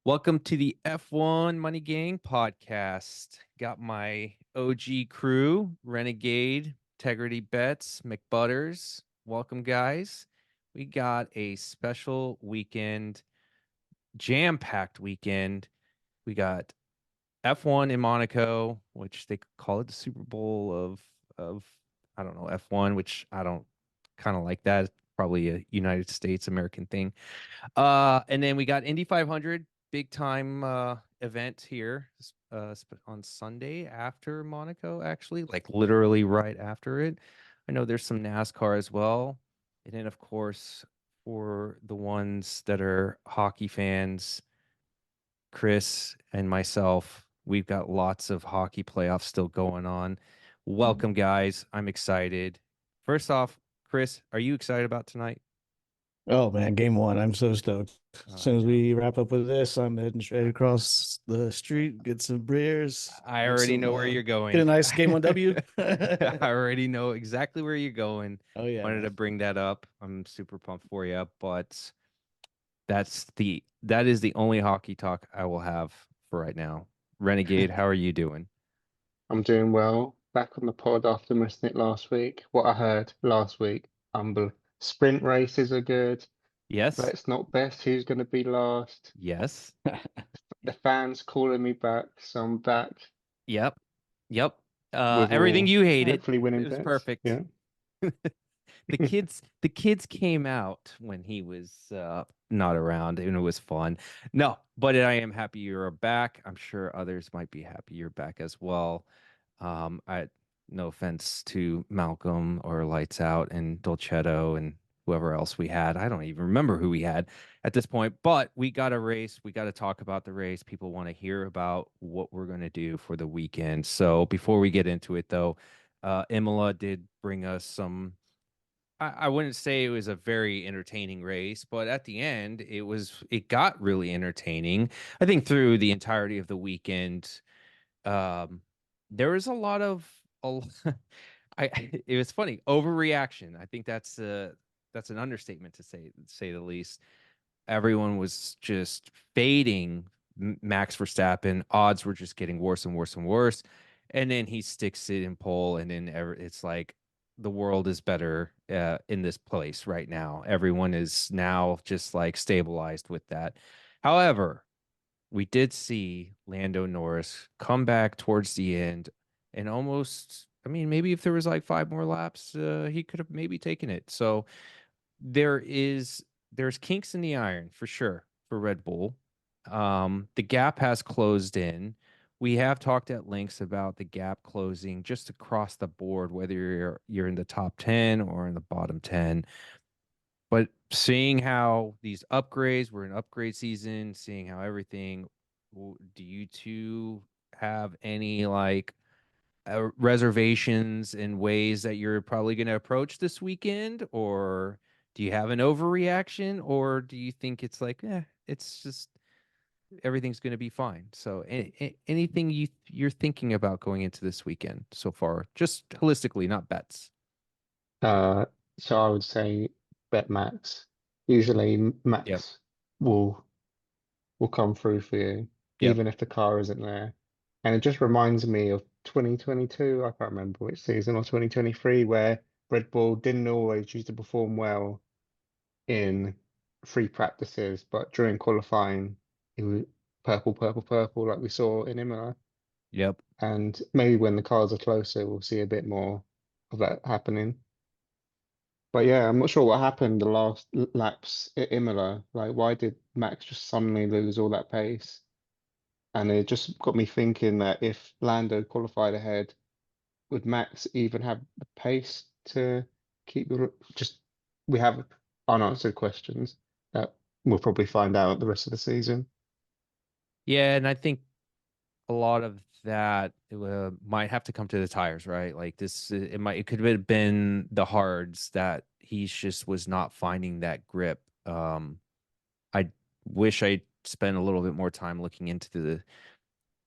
Welcome to the F1 Money Gang podcast. Got my OG crew, Renegade, Tegridybets, McButters. Welcome, guys. We got a special weekend, jam-packed weekend. We got F1 in Monaco, which they call it the Super Bowl of I don't know, F1, which I don't kind of like that. It's probably a United States American thing. And then we got Indy 500, big time event here on Sunday after Monaco, actually, like literally right after it. I know there's some NASCAR as well. And then, of course, for the ones that are hockey fans, Chris and myself, we've got lots of hockey playoffs still going on. Welcome, guys. I'm excited. First off, Chris, are you excited about tonight? Oh man, game one. I'm so stoked. As I soon as know. we wrap up with this, I'm heading straight across the street, get some beers, I have already some know where you're get a going. nice game one W. I already know exactly where you're going. Oh yeah, Wanted man. to bring that up. I'm super pumped for you, but that is the only hockey talk I will have for right now. Renegade, how are you doing? I'm doing well. Back on the pod after missing it last week. What I heard last week, sprint races are good. Yes? Let's not best who's going to be last. Yes. The fans calling me back, so I'm back Yep. Yep. with Everything all you hated hopefully winning is bets. perfect. Yeah. The kids came out when he was not around and it was fun. No, but I am happy you're back. I'm sure others might be happy you're back as well. I no offense to Malcolm or Lights Out and Dolcetto and whoever else we had. I don't even remember who we had at this point, but we got a race. We got to talk about the race. People want to hear about what we're going to do for the weekend. So before we get into it though, Imola did bring us some. I wouldn't say it was a very entertaining race, but at the end, it got really entertaining. I think through the entirety of the weekend, um, there was a lot of it was funny overreaction. I think that's an understatement to say the least. Everyone was just fading Max Verstappen. Odds were just getting worse and worse and worse. And then he sticks it in pole, and then it's like the world is better in this place right now. Everyone is now just like stabilized with that. However, we did see Lando Norris come back towards the end and almost, I mean, maybe if there was like five more laps, he could have maybe taken it. So there is there's kinks in the iron for sure for Red Bull. The gap has closed in. We have talked at lengths about the gap closing just across the board, whether you're in the top 10 or in the bottom 10. But seeing how these upgrades were an upgrade season, seeing how everything, do you two have any like reservations and ways that you're probably going to approach this weekend? Or do you have an overreaction? Or do you think it's like, it's just everything's going to be fine? So, anything you're thinking about going into this weekend so far, just holistically, not bets. Uh, so I would say bet Max. Usually Yep. Max will will come through for you, Yep. even if the car isn't there. And it just reminds me of 2022. I can't remember which season, or 2023, where Red Bull didn't always used to perform well in free practices, but during qualifying, it was purple, purple, purple, like we saw in Imola. Yep. And maybe when the cars are closer, we'll see a bit more of that happening. But yeah, I'm not sure what happened the last laps at Imola. Like, why did Max just suddenly lose all that pace? And it just got me thinking that if Lando qualified ahead, would Max even have the pace to keep the just we have unanswered questions that we'll probably find out the rest of the season. Yeah, and I think a lot of that might have to come to the tires, right? Like this, it could have been the hards that he just was not finding that grip. I wish I spent a little bit more time looking into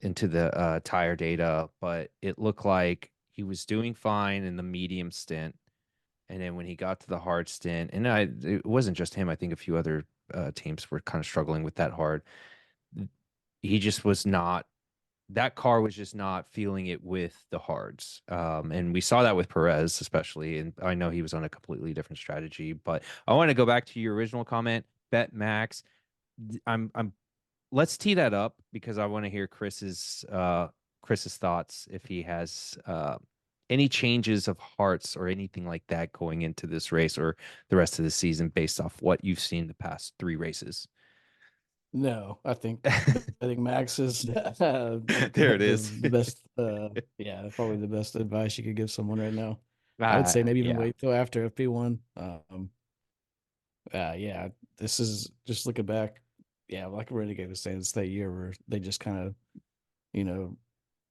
the tire data, but it looked like he was doing fine in the medium stint, and then when he got to the hard stint, and it wasn't just him. I think a few other teams were kind of struggling with that hard. he just was not. That car was just not feeling it with the hards. And we saw that with Perez, especially. And I know he was on a completely different strategy, but I want to go back to your original comment, bet Max. I'm let's tee that up because I want to hear Chris's thoughts if he has any changes of hearts or anything like that going into this race or the rest of the season based off what you've seen the past 3 races. No, I think Max is There it is. the best. Yeah, probably the best advice you could give someone right now. I would say maybe even Yeah. wait till after FP1. Yeah, this is just looking back. Yeah, like Renegade was saying, it's that year where they just kind of, you know,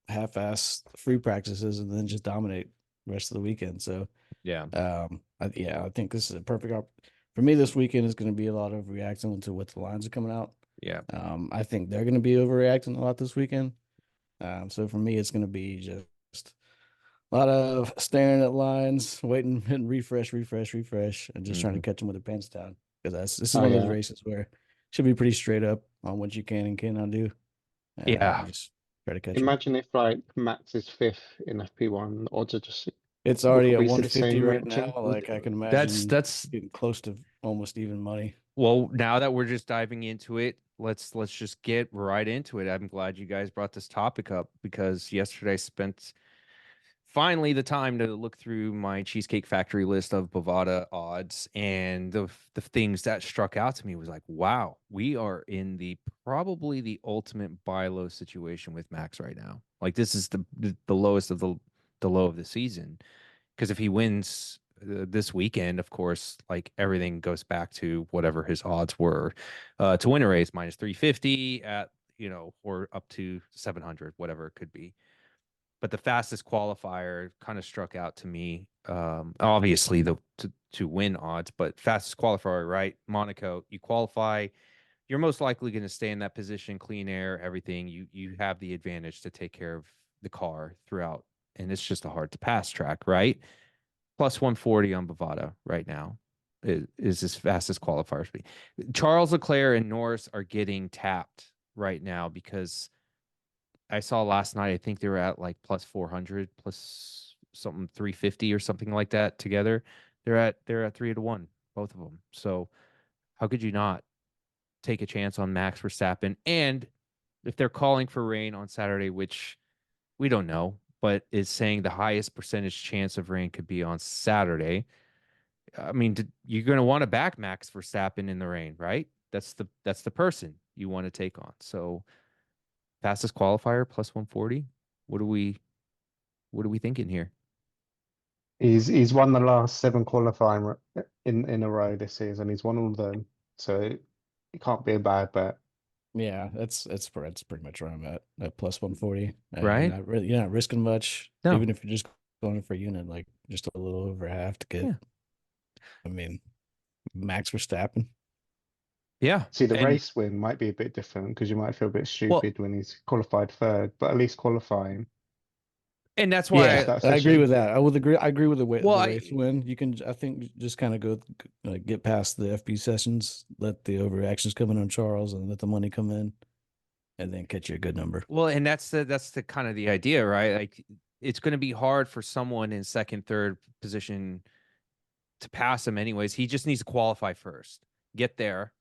half-ass free practices and then just dominate the rest of the weekend. So, Yeah. I think this is a perfect for me. This weekend is going to be a lot of reacting to what the lines are coming out. Yeah. I think they're going to be overreacting a lot this weekend. So for me, it's going to be just a lot of staring at lines, waiting and refresh, and just trying to catch them with their pants down. Because this is one of those races where it should be pretty straight up on what you can and cannot do. Yeah. Just try to catch them. Imagine if like Max is 5th in FP1, the odds are just It's will already at we see the 150 same right reaction? now. Like I can imagine That's getting close to almost even money. well, now that we're just diving into it, let's just get right into it. I'm glad you guys brought this topic up because yesterday I spent finally the time to look through my Cheesecake Factory list of Bovada odds, and the things that struck out to me was like, wow, we are in the probably the ultimate buy low situation with Max right now. Like this is the lowest of the low of the season. Because if he wins this weekend, of course, like everything goes back to whatever his odds were to win a race, minus 350 at, or up to 700, whatever it could be. But the fastest qualifier kind of struck out to me. Obviously, to win odds, but fastest qualifier, right? Monaco, you qualify, you're most likely going to stay in that position, clean air, everything. You have the advantage to take care of the car throughout, and it's just a hard to pass track, right? Plus 140 on Bovada right now is his fastest qualifier speed. Charles Leclerc and Norris are getting tapped right now because I saw last night, I think they were at like plus 400, plus something 350 or something like that together. They're at 3-1, both of them. So how could you not take a chance on Max Verstappen? And if they're calling for rain on Saturday, which we don't know, but is saying the highest percentage chance of rain could be on Saturday. I mean, you're going to want to back Max Verstappen in the rain, right? That's the person you want to take on. So fastest qualifier plus 140. What are we thinking here? He's won the last 7 qualifying in a row this season. He's won all of them, so it can't be a bad bet. Yeah, that's pretty much where I'm at plus 140. Right? You're not risking much, No. even if you're just going for a unit, like just a little over half to get. Yeah. I mean, Max Verstappen. Yeah. See, the And race win might be a bit different because you might feel a bit stupid when he's qualified 3rd, but at least qualifying. and that's Yeah, why That I agree session. with that. I would agree. I agree with the way Well, the race win. You can, I think, just kind of go get past the FP sessions, let the overreactions come in on Charles, and let the money come in, and then catch you a good number. well, and that's the kind of the idea, right? Like it's going to be hard for someone in second, third position to pass him anyways. He just needs to qualify first, get there,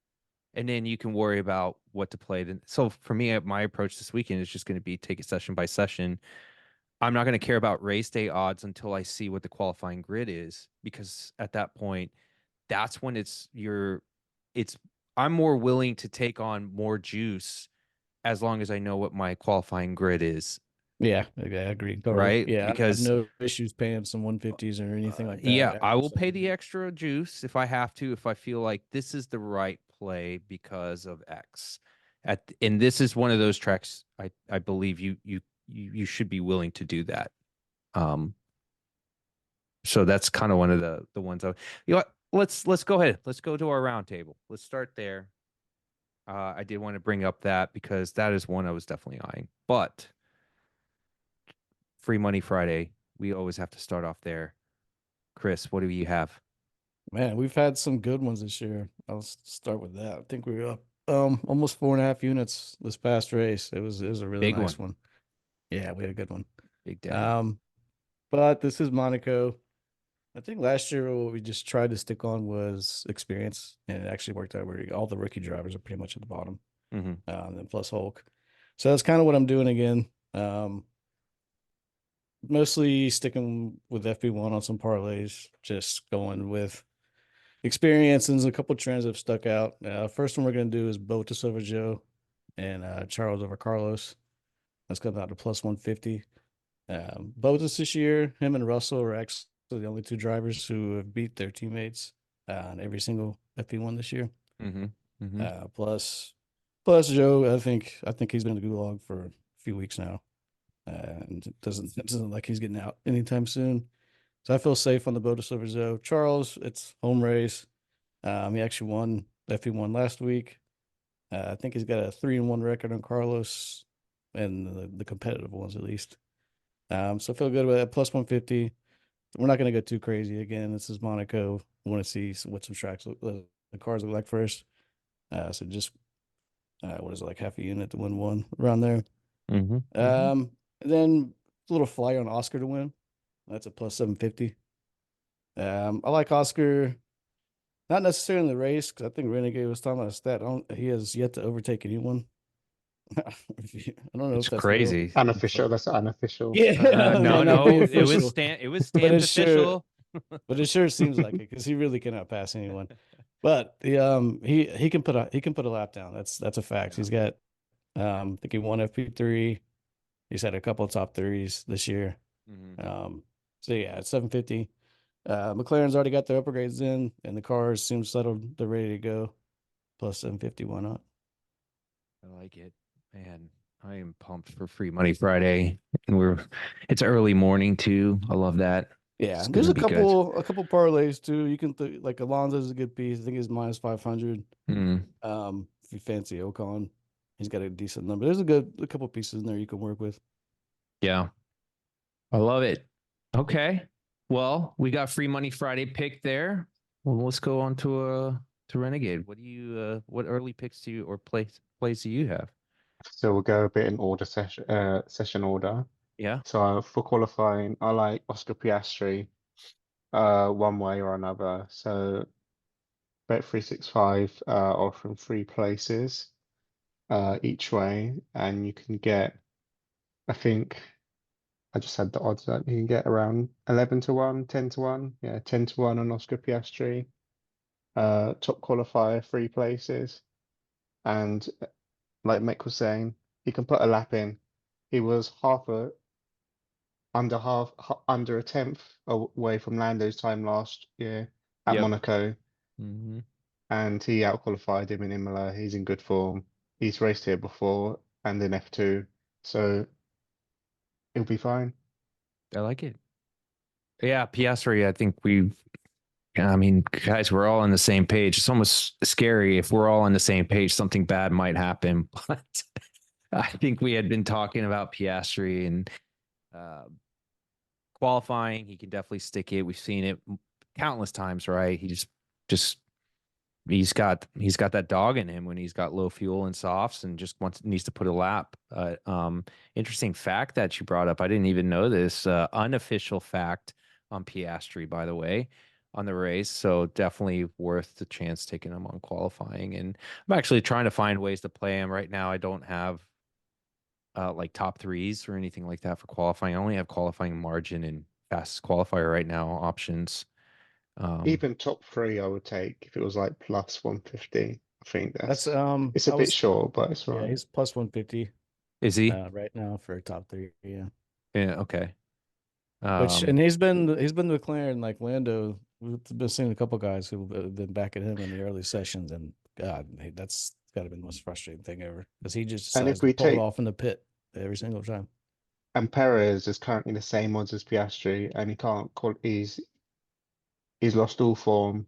and then you can worry about what to play. Then, so for me, my approach this weekend is just going to be take it session by session. I'm not going to care about race day odds until I see what the qualifying grid is, because at that point, that's when I'm more willing to take on more juice as long as I know what my qualifying grid is, Yeah, I agree. Totally. right? Yeah, I have Because no issues paying some 150s or anything like that. yeah, I will pay the extra juice if I have to, if I feel like this is the right play because of X. And this is one of those tracks I believe you should be willing to do that. So that's kind of one of the ones you know what? Let's go ahead. Let's go to our round table. Let's start there. I did want to bring up that because that is one I was definitely eyeing. But Free Money Friday, we always have to start off there. Chris, what do you have? Man, we've had some good ones this year. I'll start with that. I think we were up almost 4.5 units this past race. It was a really Big nice one. one. Yeah, we had a good one. Big daddy. But this is Monaco. I think last year what we just tried to stick on was experience, and it actually worked out where all the rookie drivers are pretty much at the bottom, Mm-hmm. and then plus Hulk. So that's kind of what I'm doing again. Mostly sticking with FP1 on some parlays, just going with experience, and there's a couple trends that have stuck out. First one we're going to do is Botas over Joe and Charles over Carlos. That's coming out to plus 150. Botas this year, him and Russell are actually the only two drivers who have beat their teammates in every single FP1 this year. Mm-hmm. Mm-hmm. Plus Joe, I think he's been in the gulag for a few weeks now, and it doesn't look like he's getting out anytime soon. So I feel safe on the Botas over Joe. Charles, it's home race. He actually won FP1 last week. I think he's got a 3-1 record on Carlos and the competitive ones at least. So I feel good about that. Plus 150. We're not going to go too crazy again. This is Monaco. We want to see what some tracks the cars look like first. So just what is it, like half a unit to win one around there. Mm-hmm. And then a little flyer on Oscar to win. That's a plus 750. I like Oscar, not necessarily in the race, because I think Renegade was talking about a stat. He has yet to overtake anyone. I don't know It's if that's real. crazy. Unofficial. That's unofficial. Yeah, No, may not be no, it was official, it was but stamped it sure, official. but it sure seems like it because he really cannot pass anyone. But he can put a lap down. That's a fact. Yeah. He's got I think he won FP3. He's had a couple of top threes this year. Mm-hmm. So yeah, it's 750. McLaren's already got their upgrades in, and the cars seem settled. They're ready to go. Plus 750. Why not? I like it, man. I am pumped for Free Money Friday, and it's early morning too. I love that. Yeah, It's there's gonna a be good. couple parlays too. You can like Alonso's a good piece. I think he's minus 500. Mm, If you fancy Ocon, he's got a decent number. There's a couple pieces in there you can work with. yeah, I love it. Okay, well, we got Free Money Friday pick there. Well, let's go on to Renegade. What early picks do you or plays do you have? So we'll go a bit in session order. Yeah. So for qualifying, I like Oscar Piastri, one way or another. So Bet365 offering 3 places each way, and you can get, I think I just had the odds up. You can get around 11 to 1, 10 to 1. Yeah, 10 to 1 on Oscar Piastri. Top qualifier, 3 places. And like Mick was saying, he can put a lap in. He was under a tenth away from Lando's time last year at Yep. Monaco, Mm-hmm. and he outqualified him in Imola. He's in good form. He's raced here before and in F2, so he'll be fine. I like it. Yeah, Piastri. I mean, guys, we're all on the same page. It's almost scary if we're all on the same page. Something bad might happen, but I think we had been talking about Piastri and uh, qualifying. He can definitely stick it. We've seen it countless times, right? Just he's got that dog in him when he's got low fuel and softs and just needs to put a lap. Interesting fact that you brought up. I didn't even know this. Unofficial fact on Piastri, by the way, on the race. So definitely worth the chance taking him on qualifying. And I'm actually trying to find ways to play him right now. I don't have like top threes or anything like that for qualifying. I only have qualifying margin and fastest qualifier right now options. Even top 3, I would take if it was like plus 150. I think That's it's a bit short, but it's yeah, right. he's plus 150 Is he? right now for top three. Yeah. Yeah. Okay. And he's been the McLaren like Lando. We've been seeing a couple guys who've been backing him in the early sessions, and God, that's got to be the most frustrating thing ever because he just And decides if to we pull it take off in the pit every single time. and Perez is currently the same odds as Piastri, and he can't call. He's lost all form.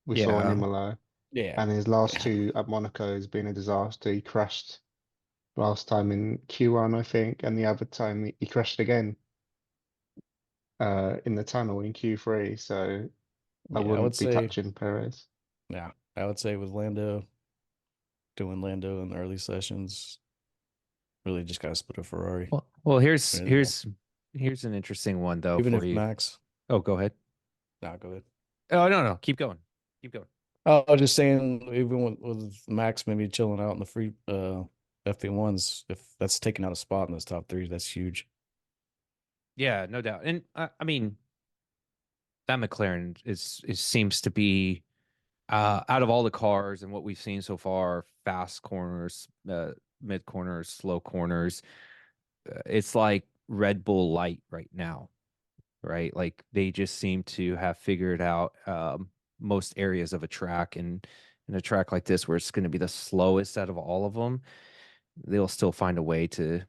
We saw in Yeah. Imola, Yeah. and his last two at Monaco has been a disaster. He crashed last time in Q1, I think, and the other time he crashed again in the tunnel in Q3. So I Yeah, I would wouldn't be say, touching Perez. yeah, I would say with Lando, doing Lando in the early sessions. Really just got to split a Ferrari. Well, here's Win it all. here's an interesting one though Even for if you. Max. Oh, go ahead. Nah, go ahead. Oh, no, keep going. Keep going. I was just saying, even with Max maybe chilling out in the free FP1s, if that's taking out a spot in those top three, that's huge. Yeah, no doubt. And I mean, that McLaren seems to be out of all the cars and what we've seen so far, fast corners, mid corners, slow corners, it's like Red Bull Light right now, right? Like they just seem to have figured out most areas of a track, and in a track like this where it's going to be the slowest out of all of them, they'll still find a way to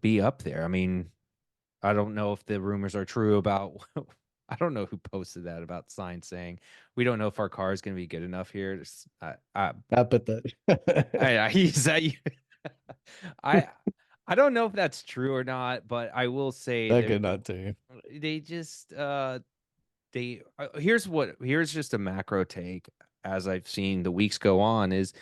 be up there. I mean, I don't know if the rumors are true about I don't know who posted that about Sainz saying we don't know if our car is going to be good enough here. I bet that. He's that I I don't know if that's true or not, but I will say That could not too. they just here's just a macro take as I've seen the weeks go on is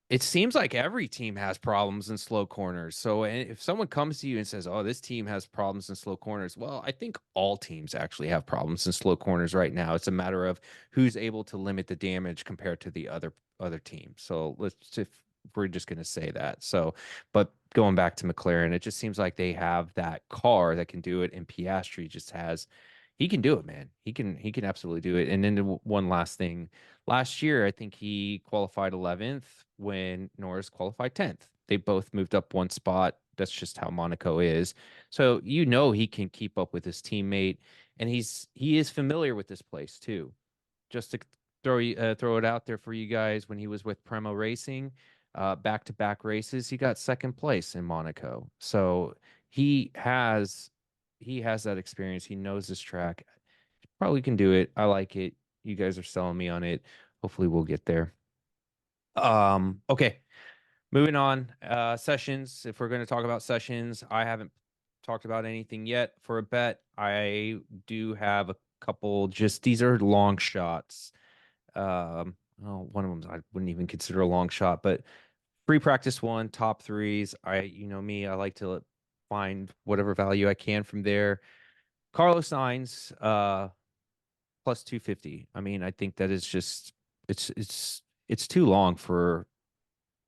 it seems like every team has problems in slow corners. So if someone comes to you and says, "Oh, this team has problems in slow corners," well, I think all teams actually have problems in slow corners right now. It's a matter of who's able to limit the damage compared to the other team. So if we're just going to say that. So, but going back to McLaren, it just seems like they have that car that can do it, and Piastri just has. He can do it, man. He can absolutely do it. And then one last thing. Last year, I think he qualified 11th when Norris qualified 10th. They both moved up one spot. That's just how Monaco is. So he can keep up with his teammate, and he is familiar with this place too. Just to throw it out there for you guys, when he was with Premo Racing, back-to-back races, he got second place in Monaco. So he has that experience. He knows this track. Probably can do it. I like it. You guys are selling me on it. Hopefully we'll get there. Okay. Moving on. Sessions. If we're going to talk about sessions, I haven't talked about anything yet for a bet. I do have a couple, just these are long shots. One of them I wouldn't even consider a long shot, but free practice one, top threes. You know me, I like to find whatever value I can from there. Carlos Sainz, plus 250. I mean, I think that is just it's too long for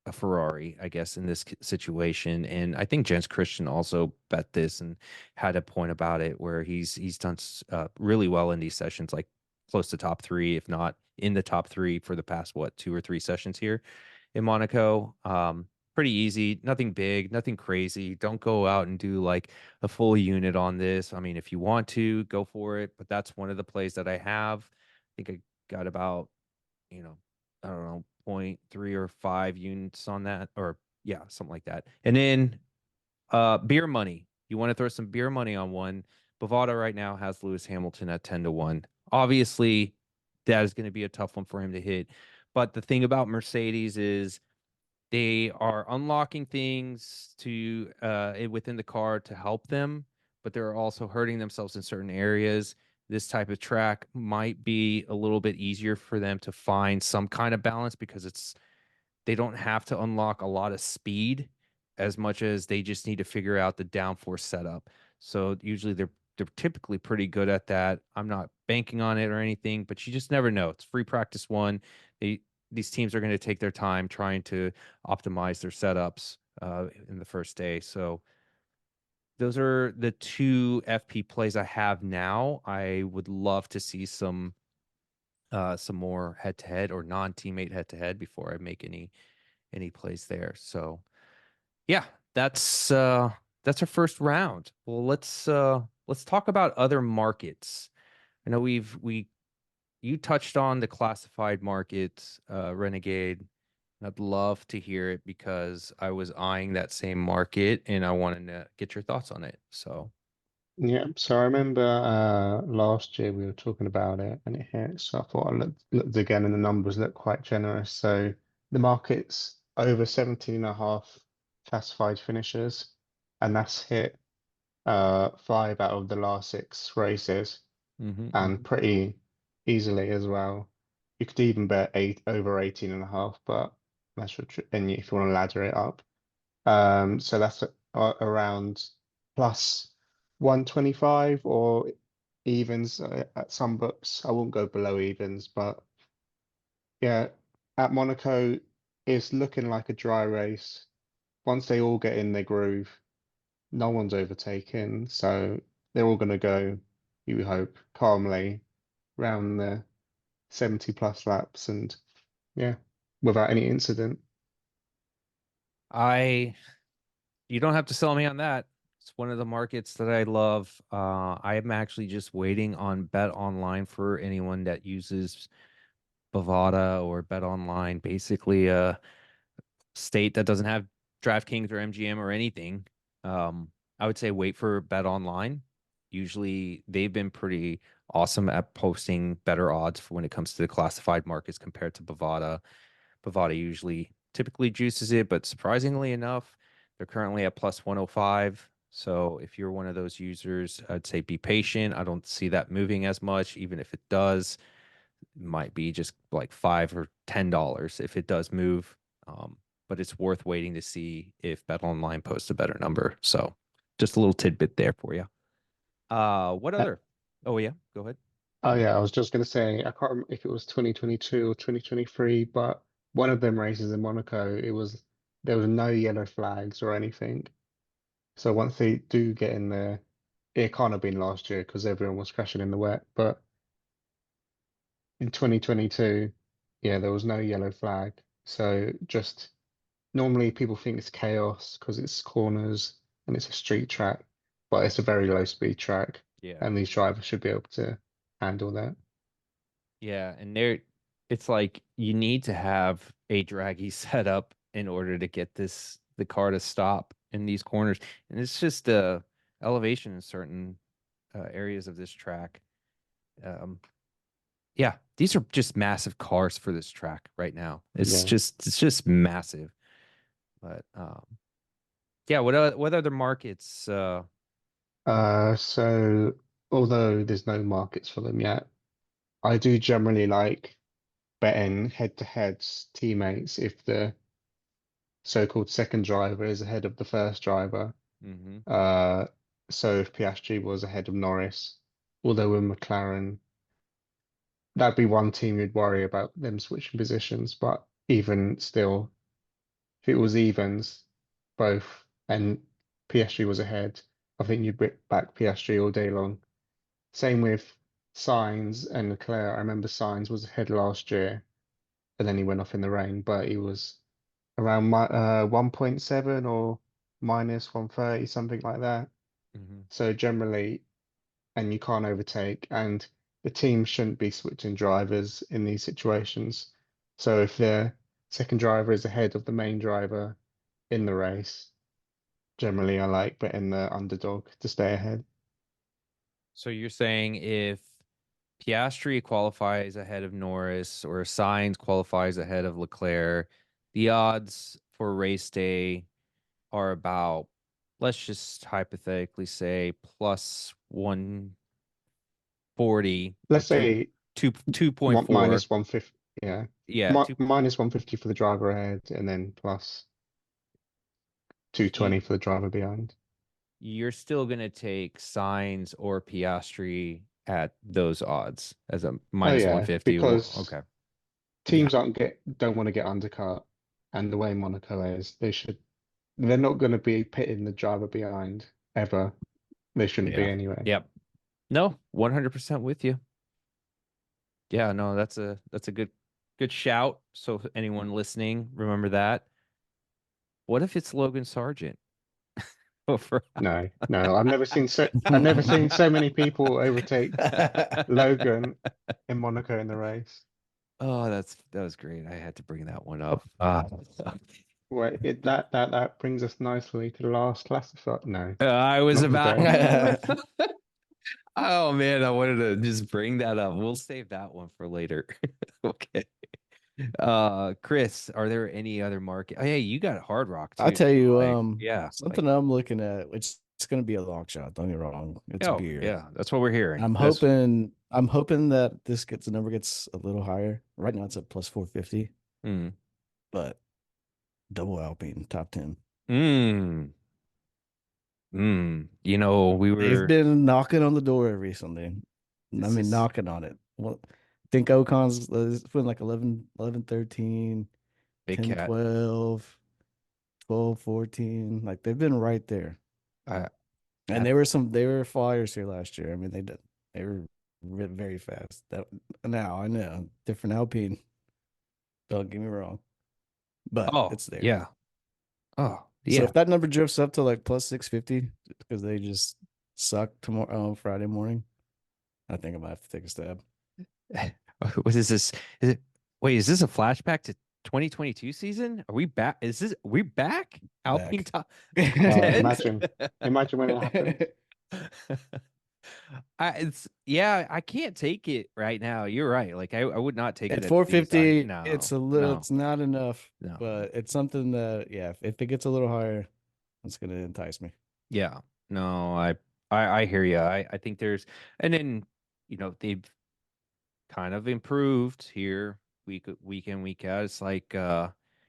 a Ferrari, I guess, in this situation. And I think Jens Christian also bet this and had a point about it where he's done really well in these sessions, like close to top three, if not in the top three for the past, 2 or 3 sessions here in Monaco. Pretty easy, nothing big, nothing crazy. Don't go out and do like a full unit on this. I mean, if you want to, go for it, but that's one of the plays that I have. I think I got about, I don't know, 0.3 or 5 units on that, or yeah, something like that. And then beer money. You want to throw some beer money on one. Bovada right now has Lewis Hamilton at 10-1. Obviously, that is going to be a tough one for him to hit. But the thing about Mercedes is they are unlocking things to within the car to help them, but they're also hurting themselves in certain areas. This type of track might be a little bit easier for them to find some kind of balance because they don't have to unlock a lot of speed as much as they just need to figure out the downforce setup. So usually they're typically pretty good at that. I'm not banking on it or anything, but you just never know. It's free practice one. These teams are going to take their time trying to optimize their setups in the first day. So those are the 2 FP plays I have now. I would love to see some more head-to-head or non-teammate head-to-head before I make any plays there. So yeah, that's our first round. Well, let's talk about other markets. I know you touched on the classified market, Renegade. I'd love to hear it because I was eyeing that same market and I wanted to get your thoughts on it. So, Yeah, so I remember last year we were talking about it and it hit. So I thought I looked again and the numbers look quite generous. So the market's over 17.5 classified finishers, and that's hit 5 out of the last 6 races, and pretty easily as well. You could even bet over 18.5, but and if you want to ladder it up. So that's around plus 125 or evens at some books. I won't go below evens, but yeah, at Monaco, it's looking like a dry race. Once they all get in their groove, no one's overtaken, so they're all going to go, you hope, calmly round the 70 plus laps and yeah, without any incident. You don't have to sell me on that. It's one of the markets that I love. I am actually just waiting on Bet Online for anyone that uses Bovada or Bet Online, basically a state that doesn't have DraftKings or MGM or anything. I would say wait for Bet Online. Usually they've been pretty awesome at posting better odds for when it comes to the classified markets compared to Bovada. Bovada usually typically juices it, but surprisingly enough, they're currently at plus 105. So if you're one of those users, I'd say be patient. I don't see that moving as much. Even if it does, it might be just like $5 or $10 if it does move. But it's worth waiting to see if Bet Online posts a better number. So just a little tidbit there for you. What Uh, other? Oh yeah, go ahead. Oh yeah, I was just going to say, I can't remember if it was 2022 or 2023, but one of them races in Monaco, there was no yellow flags or anything. So once they do get in there, it can't have been last year because everyone was crashing in the wet, but in 2022, yeah, there was no yellow flag. So just normally people think it's chaos because it's corners and it's a street track, but it's a very low speed track, Yeah. and these drivers should be able to handle that. Yeah, and it's like you need to have a draggy setup in order to get the car to stop in these corners, and it's just elevation in certain areas of this track. Um, yeah, these are just massive cars for this track right now. Yeah. It's just massive. But yeah, what other markets? So although there's no markets for them yet, I do generally like betting head-to-heads teammates if the so-called second driver is ahead of the first driver. Mhm. Uh, so if Piastri was ahead of Norris, although with McLaren, that'd be one team you'd worry about them switching positions. But even still, if it was evens, both, and Piastri was ahead, I think you'd back Piastri all day long. Same with Sainz and Leclerc. I remember Sainz was ahead last year, and then he went off in the rain, but he was around 1.7 or minus 130, something like that. Mhm. So generally, and you can't overtake, and the team shouldn't be switching drivers in these situations. So if the second driver is ahead of the main driver in the race, generally I like betting the underdog to stay ahead. So you're saying if Piastri qualifies ahead of Norris or Sainz qualifies ahead of Leclerc, the odds for race day are about, let's just hypothetically say, plus 140 or Let's say 2.4. minus 150, yeah, Yeah, minus 150 for the driver ahead, and then plus so 220 for the driver behind. you're still gonna take Sainz or Piastri at those odds as a Oh minus yeah, 150. because Okay. Yeah. teams don't want to get undercut, and the way Monaco is, they're not going to be pitting the driver behind ever. They shouldn't be Yeah. anyway. Yep. No, 100% with you. Yeah, no, that's a good shout. So anyone listening, remember that. What if it's Logan Sargent? Over. No, I've never seen so many people overtake Logan in Monaco in the race. Oh, that was great. I had to bring that one up. Wait, that brings us nicely to the last classifier. No, I was not about. today. Oh man, I wanted to just bring that up. We'll save that one for later. Okay. Chris, are there any other market? Oh, hey, you got Hard Rock I too. tell you, Like, yeah, like, something I'm looking at, which it's going to be a long shot. Don't get me wrong. It's oh beer. yeah, that's what we're hearing. I'm hoping that the number gets a little higher. Right now it's at plus 450, Mm, but Double Alpine, top 10. Mm. You know, we They've were been knocking on the door recently. I this mean, is knocking on it. Well, I think Ocon's putting like 11, 13, Big 10, Cat. 12, 12, 14. Like they've been right there. I And at they were flyers here last year. I mean, they were very fast. That now I know different Alpine. Don't get me wrong, but oh it's there. yeah. Oh So yeah. if that number drifts up to like plus 650 because they just suck tomorrow Friday morning, I think I might have to take a stab. What is this? Is it wait, is this a flashback to 2022 season? Are we back? We back? Alpine Back. top Oh, 10? imagine when it happens. I can't take it right now. You're right. Like I would not take it At at these. I 450, no, it's not enough, no. but it's something that if it gets a little higher, it's gonna entice me. Yeah, no. I hear you. I think there's, and then they've kind of improved here week in week out. It's like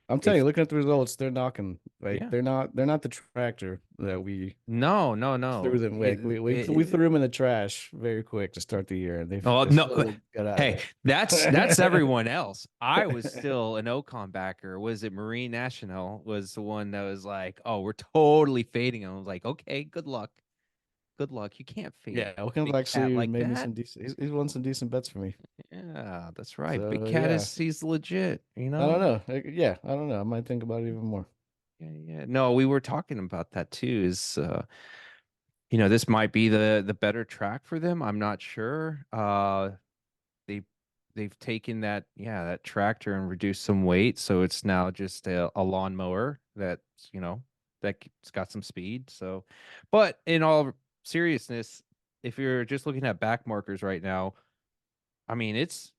I'm telling they've you, looking at the results, they're knocking. Like yeah. they're not the tractor that we No, no, threw no. them. Like we threw them in the trash very quick to start the year, and Oh they no. slowly got out of Hey, that's it. everyone else. I was still an Ocon backer. Was it Marine National was the one that was like, "Oh, we're totally fading him." I was like, "Okay, good luck. Good luck. You can't fade Yeah, Wilkins Big Cat actually like made me that." some decent. He's won some decent bets for me. Yeah, that's right. Big So Cat yeah, is he's legit, I don't know. Yeah, I don't know. I might think about it even more. Yeah, yeah. No, we were talking about that too. Is this might be the better track for them. I'm not sure. They they've taken that tractor and reduced some weight, so it's now just a lawnmower that's that's got some speed. So, but in all seriousness, if you're just looking at back markers right now, I mean it's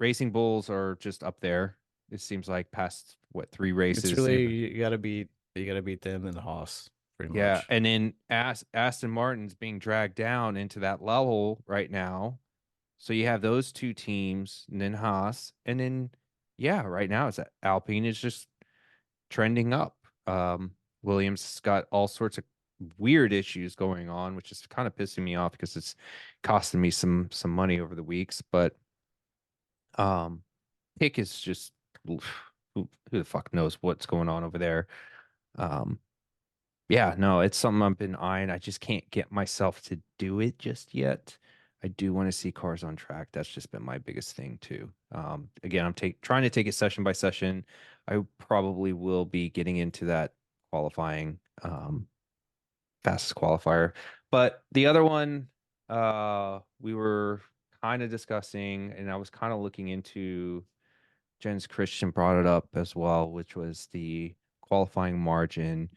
Racing Bulls are just up there. It seems like past what three It's races really they've you gotta beat them and the Haas pretty yeah, much. and then Aston Martin's being dragged down into that level right now. So you have those two teams, and then Haas, and then yeah, right now it's that Alpine is just trending up. Williams has got all sorts of weird issues going on, which is kind of pissing me off because it's costing me some money over the weeks. But um, Pick is just who the fuck knows what's going on over there. Um, yeah, no, it's something I've been eyeing. I just can't get myself to do it just yet. I do want to see cars on track. That's just been my biggest thing too. Again, I'm trying to take it session by session. I probably will be getting into that qualifying, fastest qualifier. But the other one, we were kind of discussing, and I was kind of looking into. Jens Christian brought it up as well, which was the qualifying margin.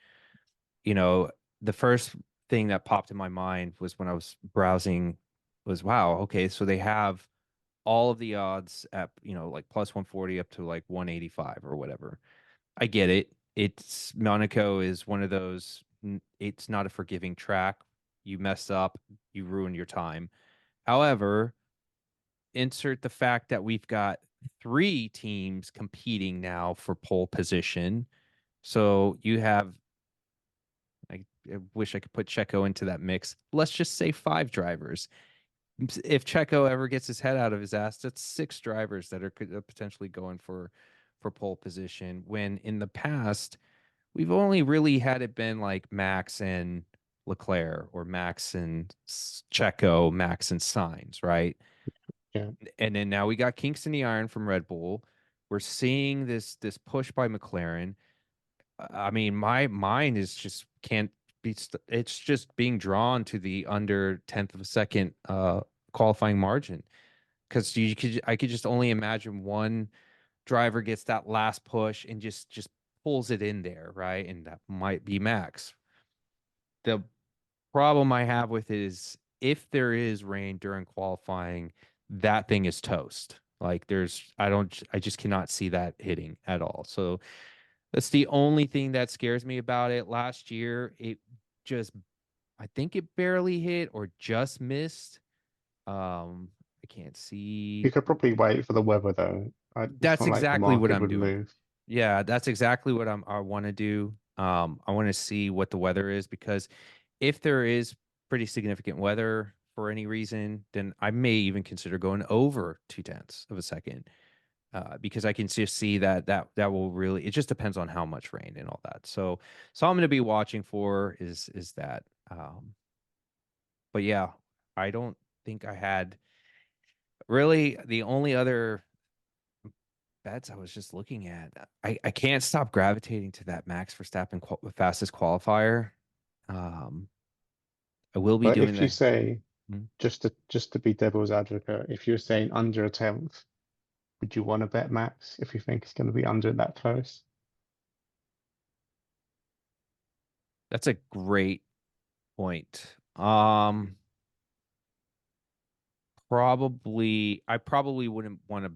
You know, the first thing that popped in my mind was when I was browsing was wow, okay, so they have all of the odds at, like plus 140 up to like 185 or whatever. I get it. It's Monaco is one of those it's not a forgiving track. You mess up, you ruin your time. However, insert the fact that we've got three teams competing now for pole position. So you have I wish I could put Checo into that mix. Let's just say five drivers. If Checo ever gets his head out of his ass, that's six drivers that are potentially going for pole position. When in the past, we've only really had it been like Max and Leclerc or Max and Checo, Max and Sainz, right? Yeah. And then now we got kinks in the iron from Red Bull. We're seeing this push by McLaren. I mean, my mind is just can't be. It's just being drawn to the under 10th of a second qualifying margin because I could just only imagine one driver gets that last push and just pulls it in there, right? And that might be Max. The problem I have with it is if there is rain during qualifying, that thing is toast. Like I just cannot see that hitting at all. So that's the only thing that scares me about it. Last year, just, I think it barely hit or just missed. I can't You see. could probably wait for the weather though. It's That's not like the exactly what market I'm would doing. move. Yeah, that's exactly what I want to do. I want to see what the weather is, because if there is pretty significant weather for any reason, then I may even consider going over 2/10 of a second. Because I can just see that will really, it just depends on how much rain and all that. So I'm going to be watching for is that. But yeah, I don't think I had really the only other bets I was just looking at. I can't stop gravitating to that Max Verstappen fastest qualifier. Um, I will be But doing if you that. say, Mhm. just to be devil's advocate, if you're saying under a tenth, would you want to bet Max if you think it's going to be under that close? That's a great point. I probably wouldn't want to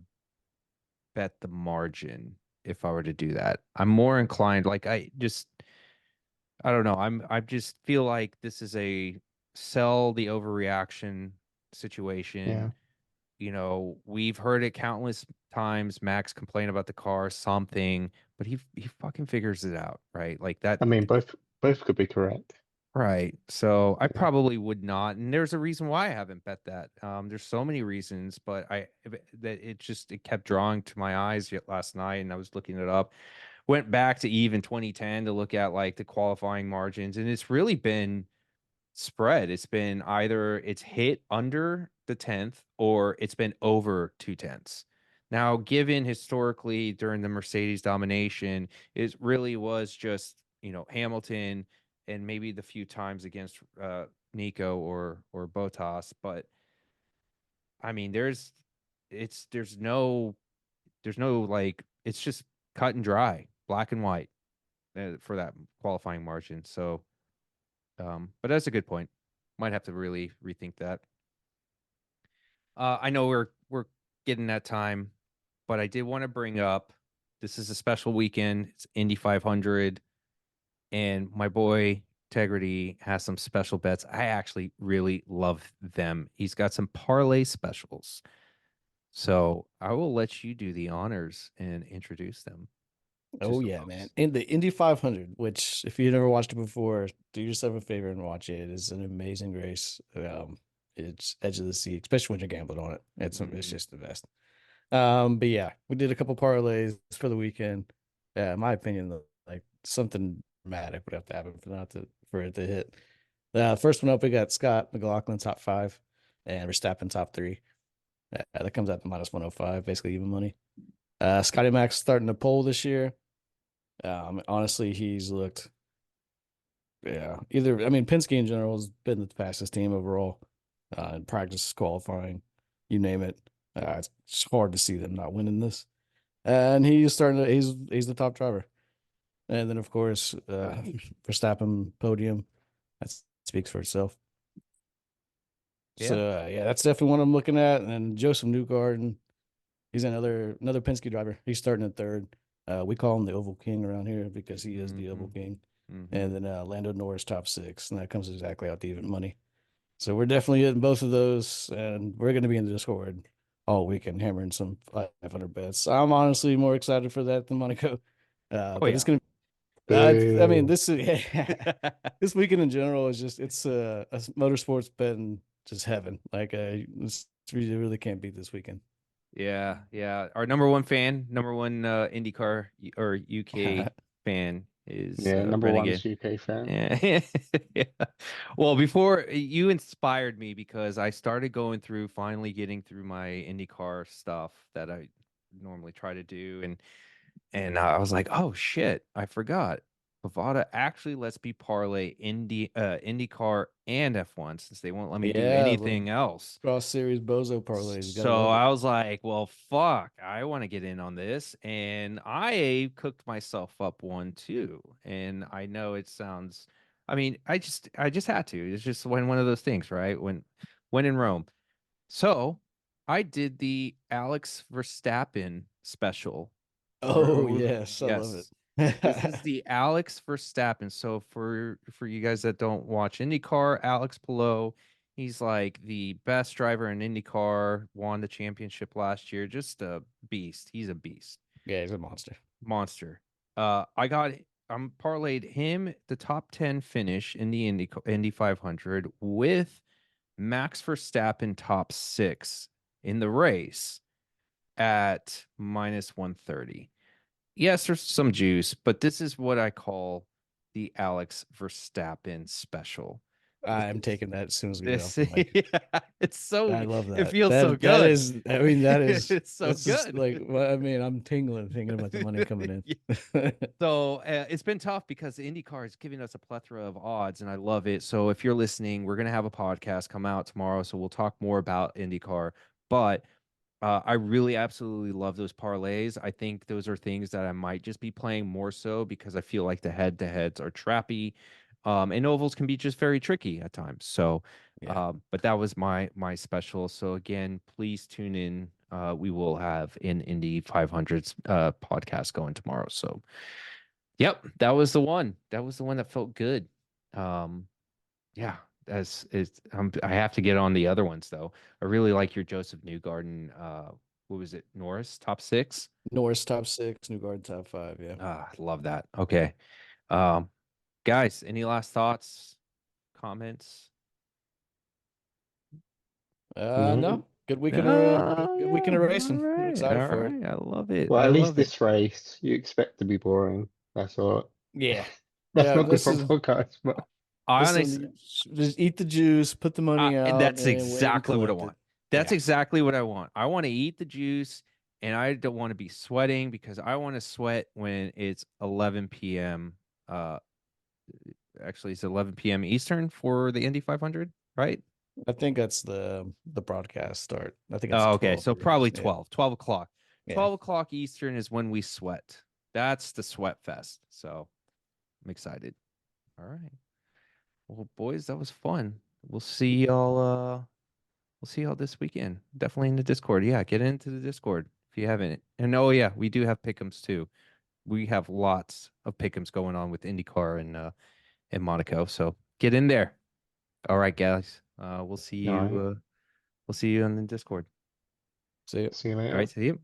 bet the margin if I were to do that. I'm more inclined, like I don't know. I just feel like this is a sell the overreaction situation. Yeah. We've heard it countless times. Max complain about the car, something, but he fucking figures it out, right? Like that. I mean, both could be correct. Right. So I Yeah. probably would not. And there's a reason why I haven't bet that. There's so many reasons, but that it kept drawing to my eyes yet last night, and I was looking it up. Went back to even 2010 to look at like the qualifying margins, and it's really been spread. It's been either it's hit under the 10th or it's been over 2/10. Now, given historically during the Mercedes domination, it really was just, Hamilton and maybe the few times against Nico or Bottas. But I mean, it's there's no like it's just cut and dry, black and white for that qualifying margin. So but that's a good point. Might have to really rethink that. I know we're getting that time, but I did want to bring up this is a special weekend. It's Indy 500, and my boy Tegrity has some special bets. I actually really love them. He's got some parlay specials. So I will let you do the honors and introduce them to Oh some yeah, man. folks. In the Indy 500, which if you've never watched it before, do yourself a favor and watch it. It is an amazing race. It's edge of the seat, especially when you're gambling on it. It's Mhm. just the best. But yeah, we did a couple parlays for the weekend. Yeah, in my opinion, like something dramatic would have to happen for it to hit. First one up, we got Scott McLaughlin top five, and Verstappen top three. That comes out to minus 105, basically even money. Scotty Max starting the pole this year. Honestly, he's looked, yeah, either, I mean, Penske in general has been the fastest team overall, in practice, qualifying, you name it. It's hard to see them not winning this. And he's the top driver. And then, of course, Verstappen podium. That speaks for itself. Yeah. So, yeah, that's definitely one I'm looking at. And Joseph Newgarden, he's another Penske driver. He's starting at third. We call him the Oval King around here because he is the Oval Hmm. King. Hmm. And then Lando Norris top six, and that comes exactly out to even money. So we're definitely hitting both of those, and we're going to be in the Discord all weekend hammering some 500 bets. I'm honestly more excited for that than Monaco, Oh but it's yeah. going to. I mean, Boo. this is this weekend in general is just it's a motorsports betting just heaven. Like you really can't beat this weekend. Yeah, yeah. Our number one fan, number one IndyCar or UK fan is Yeah, number Renegade. one's UK fan. Yeah. Yeah. Well, before you inspired me because I started going through, finally getting through my IndyCar stuff that I normally try to do, and I was like, oh shit, I forgot. Bovada actually lets me parlay IndyCar and F1 since they won't let me do Yeah, the anything else. cross series bozo parlays. You gotta So love it. I was like, well, fuck, I want to get in on this. And I cooked myself up one too. And I know it sounds, I mean, I just had to. It's just one of those things, right? When in Rome. So I did the Alex Verstappen special. Oh yes, I love Yes. This is it. the Alex Verstappen. So for you guys that don't watch IndyCar, Alex Palou, he's like the best driver in IndyCar, won the championship last year. Just a beast. He's a beast. Yeah, he's a monster. monster. I'm parlayed him the top 10 finish in the Indy 500 with Max Verstappen top 6 in the race at minus 130. Yes, there's some juice, but this is what I call the Alex Verstappen special. I'm taking that as soon as we get off This, the mic. yeah, it's so, I love it that. feels so That good. is, I mean, It's so that's just good. like, well, I mean, I'm tingling thinking about the money coming Yeah. in. So it's been tough because the IndyCar is giving us a plethora of odds, and I love it. So if you're listening, we're gonna have a podcast come out tomorrow, so we'll talk more about IndyCar. But I really absolutely love those parlays. I think those are things that I might just be playing more so because I feel like the head-to-heads are trappy, and ovals can be just very tricky at times. So, Yeah. but that was my special. So again, please tune in. We will have an Indy 500s podcast going tomorrow. So, yep, that was the one. That was the one that felt good. Um, yeah, I have to get on the other ones though. I really like your Joseph Newgarden. What was it? Norris top 6. Norris top 6, Newgarden top 5. Yeah. Ah, love that. Okay, um, guys, any last thoughts, comments? No. No. Good weekend. Good Yeah, weekend of all racing. I'm right, excited all for it. right. I love it. Well, I at least love it. this race you expect to be boring. That's all. Yeah. That's Yeah. not good This for a is podcast, but I this honestly, one. Just eat the juice, put the money out, that's and wait and exactly what I collect it. want. That's Yeah. exactly what I want. I want to eat the juice and I don't want to be sweating because I want to sweat when it's 11 p.m. Uh, actually, it's 11 p.m. Eastern for the Indy 500, right? I think that's the broadcast start. I think it's Oh, okay. 12 So for us. probably Yeah. 12 o'clock. Yeah. 12 o'clock Eastern is when we sweat. That's the sweat fest. So I'm excited. All right. Well, boys, that was fun. We'll see y'all. We'll see y'all this weekend. Definitely in the Discord. Yeah, get into the Discord if you haven't. And oh yeah, we do have pick'ems too. We have lots of pick'ems going on with IndyCar and Monaco. So get in there. All right, guys. We'll see all you. right. We'll see you on the Discord. See ya. See you All later. right. See you.